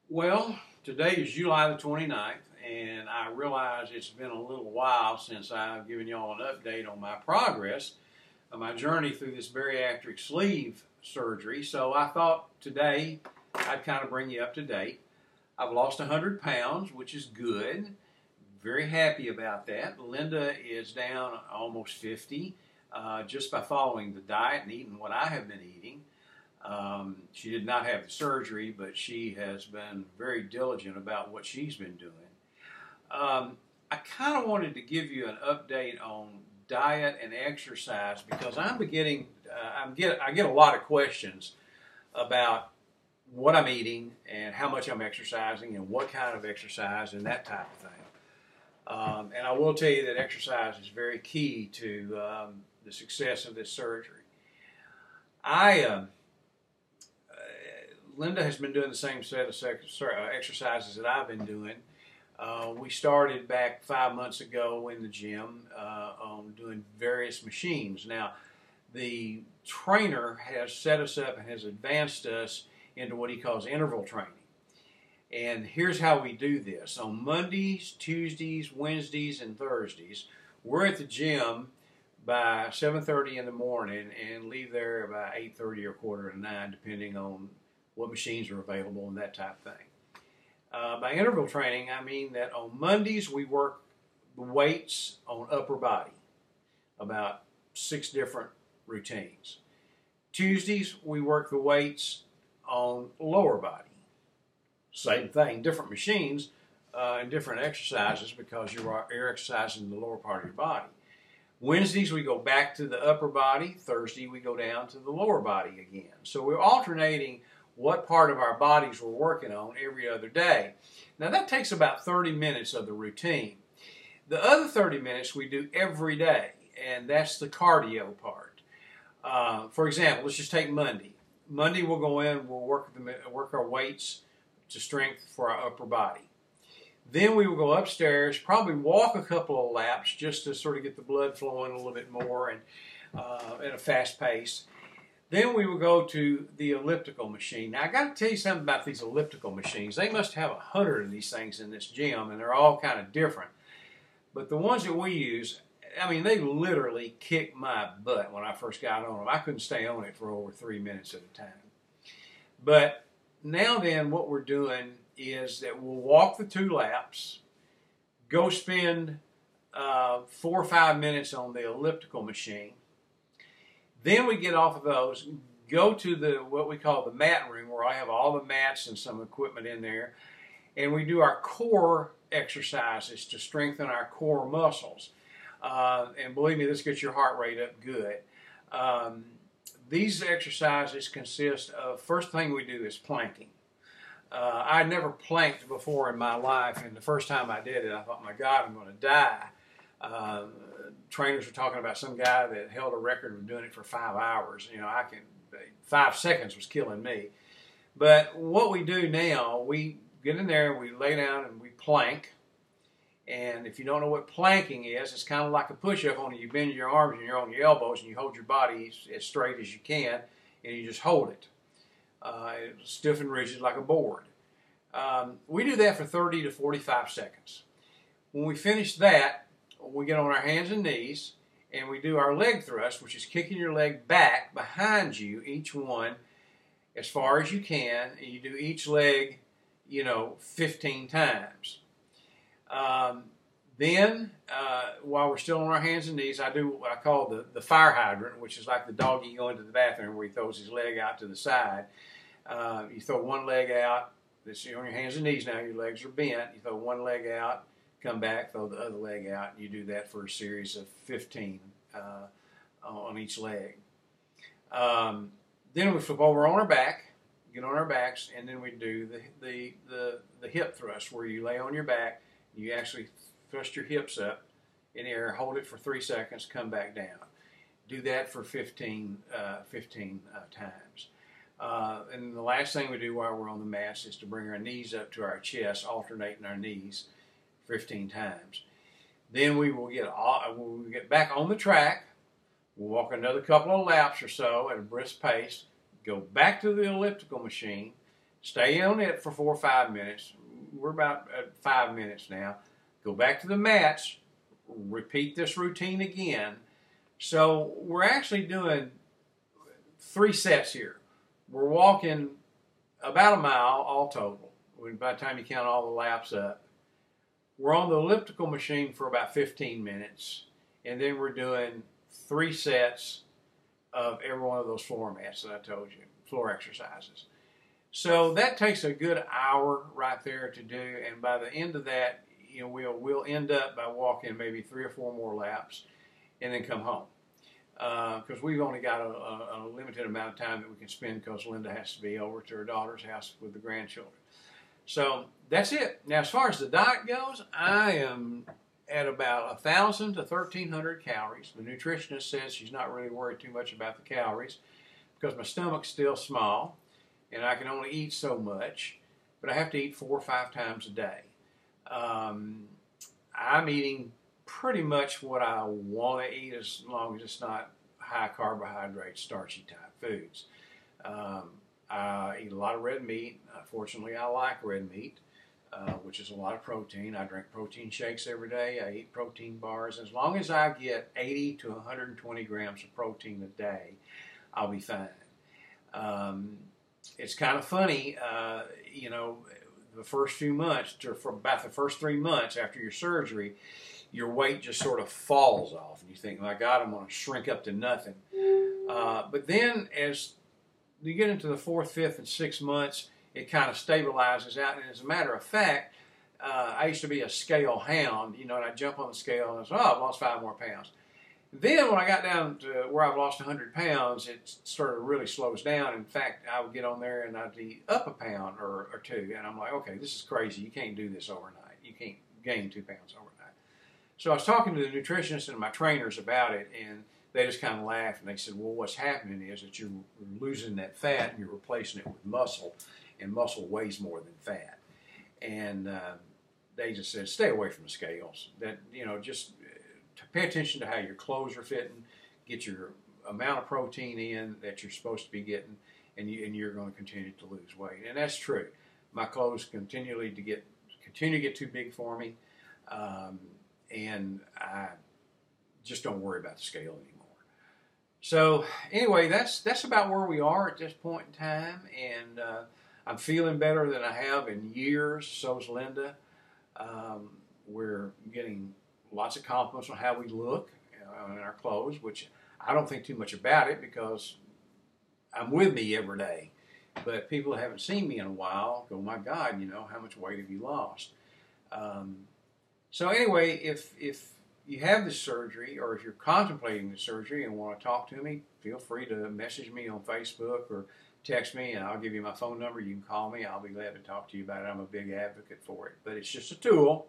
Well, today is July the 29th, and I realize it's been a little while since I've given y'all an update on my progress of my journey through this bariatric sleeve surgery. So I thought today I'd kind of bring you up to date. I've lost 100 pounds, which is good. Very happy about that. Linda is down almost 50 just by following the diet and eating what I have been eating. She did not have the surgery, but she has been very diligent about what she's been doing. I kind of wanted to give you an update on diet and exercise because I get a lot of questions about what I'm eating and how much I'm exercising and what kind of exercise and that type of thing. And I will tell you that exercise is very key to the success of this surgery. Linda has been doing the same set of exercises that I've been doing. We started back 5 months ago in the gym on doing various machines. Now, the trainer has set us up and has advanced us into what he calls interval training. And here's how we do this. On Mondays, Tuesdays, Wednesdays, and Thursdays, we're at the gym by 7:30 in the morning and leave there about 8:30 or quarter to 9, depending on what machines are available and that type of thing. By interval training, I mean that on Mondays we work the weights on upper body, about 6 different routines. Tuesdays we work the weights on lower body. Same thing, different machines and different exercises because you're exercising the lower part of your body. Wednesdays we go back to the upper body. Thursday we go down to the lower body again. So we're alternating what part of our bodies we're working on every other day. Now that takes about 30 minutes of the routine. The other 30 minutes we do every day, and that's the cardio part. For example, let's just take Monday. Monday we'll go in, we'll work our weights to strength for our upper body. Then we will go upstairs, probably walk a couple of laps just to sort of get the blood flowing a little bit more and at a fast pace. Then we will go to the elliptical machine. Now, I got to tell you something about these elliptical machines. They must have 100 of these things in this gym, and they're all kind of different. But the ones that we use, I mean, they literally kicked my butt when I first got on them. I couldn't stay on it for over 3 minutes at a time. But now then, what we're doing is that we'll walk the 2 laps, go spend 4 or 5 minutes on the elliptical machine. Then we get off of those, go to what we call the mat room, where I have all the mats and some equipment in there, and we do our core exercises to strengthen our core muscles. And believe me, this gets your heart rate up good. These exercises consist of, first thing we do is planking. I had never planked before in my life, and the first time I did it, I thought, my God, I'm going to die. Trainers were talking about some guy that held a record of doing it for 5 hours. You know, 5 seconds was killing me. But what we do now, we get in there and we lay down and we plank. And if you don't know what planking is, it's kind of like a push-up, only you bend your arms and you're on your elbows and you hold your body as straight as you can and you just hold it. It's stiff and rigid like a board. We do that for 30 to 45 seconds. When we finish that, we get on our hands and knees and we do our leg thrust, which is kicking your leg back behind you, each one, as far as you can. And you do each leg, 15 times. Then, while we're still on our hands and knees, I do what I call the fire hydrant, which is like the doggy going to the bathroom where he throws his leg out to the side. You throw one leg out. You're on your hands and knees now. Your legs are bent. You throw one leg out, come back, throw the other leg out. You do that for a series of 15 on each leg. Then we flip over on our back, get on our backs, and then we do the hip thrust, where you lay on your back. You actually thrust your hips up in the air, hold it for 3 seconds, come back down. Do that for 15 times. And the last thing we do while we're on the mats is to bring our knees up to our chest, alternating our knees 15 times. Then we will get back on the track. We'll walk another couple of laps or so at a brisk pace, go back to the elliptical machine, Stay on it for 4 or 5 minutes. We're about at 5 minutes now. Go back to the mats. Repeat this routine again. So we're actually doing 3 sets here. We're walking about a mile all total, by the time you count all the laps up. We're on the elliptical machine for about 15 minutes, and then we're doing 3 sets of every one of those floor mats that I told you, floor exercises. So that takes a good hour right there to do, and by the end of that, you know, we'll end up by walking maybe 3 or 4 more laps, and then come home. Because we've only got a limited amount of time that we can spend, because Linda has to be over to her daughter's house with the grandchildren. So that's it. Now, as far as the diet goes, I am at about 1,000 to 1,300 calories. The nutritionist says she's not really worried too much about the calories, because my stomach's still small and I can only eat so much, but I have to eat 4 or 5 times a day. I'm eating pretty much what I want to eat, as long as it's not high carbohydrate, starchy type foods. I eat a lot of red meat. Fortunately, I like red meat, which is a lot of protein. I drink protein shakes every day. I eat protein bars. As long as I get 80 to 120 grams of protein a day, I'll be fine. It's kind of funny, you know, the first few months, for about the first 3 months after your surgery, your weight just sort of falls off, and you think, my God, I'm going to shrink up to nothing. But then as you get into the 4th, 5th, and 6th months, it kind of stabilizes out. And as a matter of fact, I used to be a scale hound, you know, and I'd jump on the scale and I said, oh, I've lost 5 more pounds. Then when I got down to where I've lost 100 pounds, it sort of really slows down. In fact, I would get on there and I'd eat up a pound or 2. And I'm like, okay, this is crazy. You can't do this overnight. You can't gain 2 pounds overnight. So I was talking to the nutritionist and my trainers about it, and they just kind of laughed, and they said, well, what's happening is that you're losing that fat and you're replacing it with muscle, and muscle weighs more than fat. And they just said, stay away from the scales. That, you know, just to pay attention to how your clothes are fitting, get your amount of protein in that you're supposed to be getting, and you're going to continue to lose weight. And that's true. My clothes continue to get too big for me, and I just don't worry about the scale anymore. So anyway, that's about where we are at this point in time, and I'm feeling better than I have in years. So's Linda. We're getting lots of compliments on how we look in our clothes, which I don't think too much about it, because I'm with me every day. But people who haven't seen me in a while go, my God, you know, how much weight have you lost? So anyway, if you have this surgery, or if you're contemplating the surgery and want to talk to me, feel free to message me on Facebook or text me, and I'll give you my phone number. You can call me. I'll be glad to talk to you about it. I'm a big advocate for it. But it's just a tool.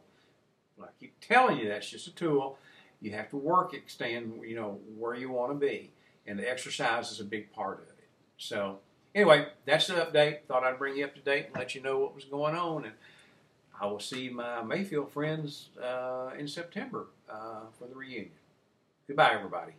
I keep telling you, that's just a tool. You have to work it, staying, you know, where you want to be. And the exercise is a big part of it. So anyway, that's the update. Thought I'd bring you up to date and let you know what was going on. And I will see my Mayfield friends in September for the reunion. Goodbye, everybody.